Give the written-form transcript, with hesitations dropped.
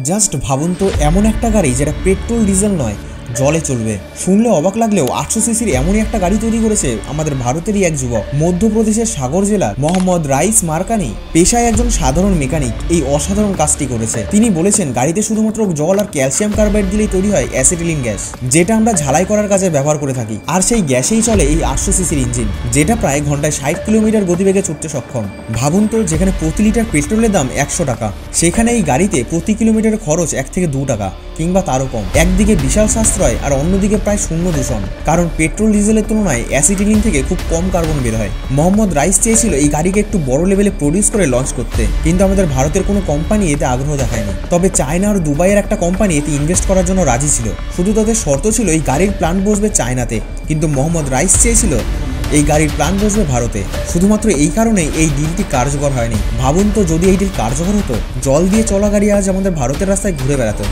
Just ভাবুন তো, এমন একটা গাড়ি যেটা পেট্রোল ডিজেল নয়, জলে চলবে। শুনলে অবাক লাগলেও 800 সিসির এমনই একটা গাড়ি তৈরি করেছে আমাদের ভারতেরই এক যুবক। মধ্যপ্রদেশের সাগর জেলার মোহাম্মদ রাইস মারকানি পেশায় একজন সাধারণ মেকানিক এই অসাধারণ কাজটি করেছে। তিনি বলেছেন, গাড়িতে শুধুমাত্র জল আর ক্যালসিয়াম কার্বাইড দিলেই তৈরি হয় অ্যাসিটিলিন গ্যাস, যেটা আমরা ঝালাই করার কাজে ব্যবহার করে থাকি। আর সেই গ্যাসেই চলে এই 800 সিসির ইঞ্জিন, যেটা প্রায় ঘন্টায় 60 কিলোমিটার গতিবেগে ছুটতে সক্ষম। ভাবুন তো, যেখানে প্রতি লিটার পেট্রোলের দাম 100 টাকা, সেখানে এই গাড়িতে প্রতি কিলোমিটারের খরচ 1 থেকে 2 টাকা কিংবা তারও কম। একদিকে বিশাল সাশ্রয় আর অন্যদিকে প্রায় শূন্য দূষণ, কারণ পেট্রোল ডিজেলের তুলনায় অ্যাসিটিলিন থেকে খুব কম কার্বন বের হয়। মোহাম্মদ রাইস চেয়েছিল এই গাড়িকে একটু বড় লেভেলে প্রডিউস করে লঞ্চ করতে, কিন্তু আমাদের ভারতের কোনো কোম্পানি এতে আগ্রহ দেখায়নি। তবে চায়না আর দুবাইয়ের একটা কোম্পানি এতে ইনভেস্ট করার জন্য রাজি ছিল। শুধু তাদের শর্ত ছিল এই গাড়ির প্ল্যান্ট বসবে চায়নাতে, কিন্তু মোহাম্মদ রাইস চেয়েছিল এই গাড়ির প্ল্যান্ট বসবে ভারতে। শুধুমাত্র এই কারণেই এই ডিলটি কার্যকর হয়নি। ভাবুন তো, যদি এই ডিল কার্যকর হতো, জল দিয়ে চলা গাড়ি আজ আমাদের ভারতের রাস্তায় ঘুরে বেড়াতো।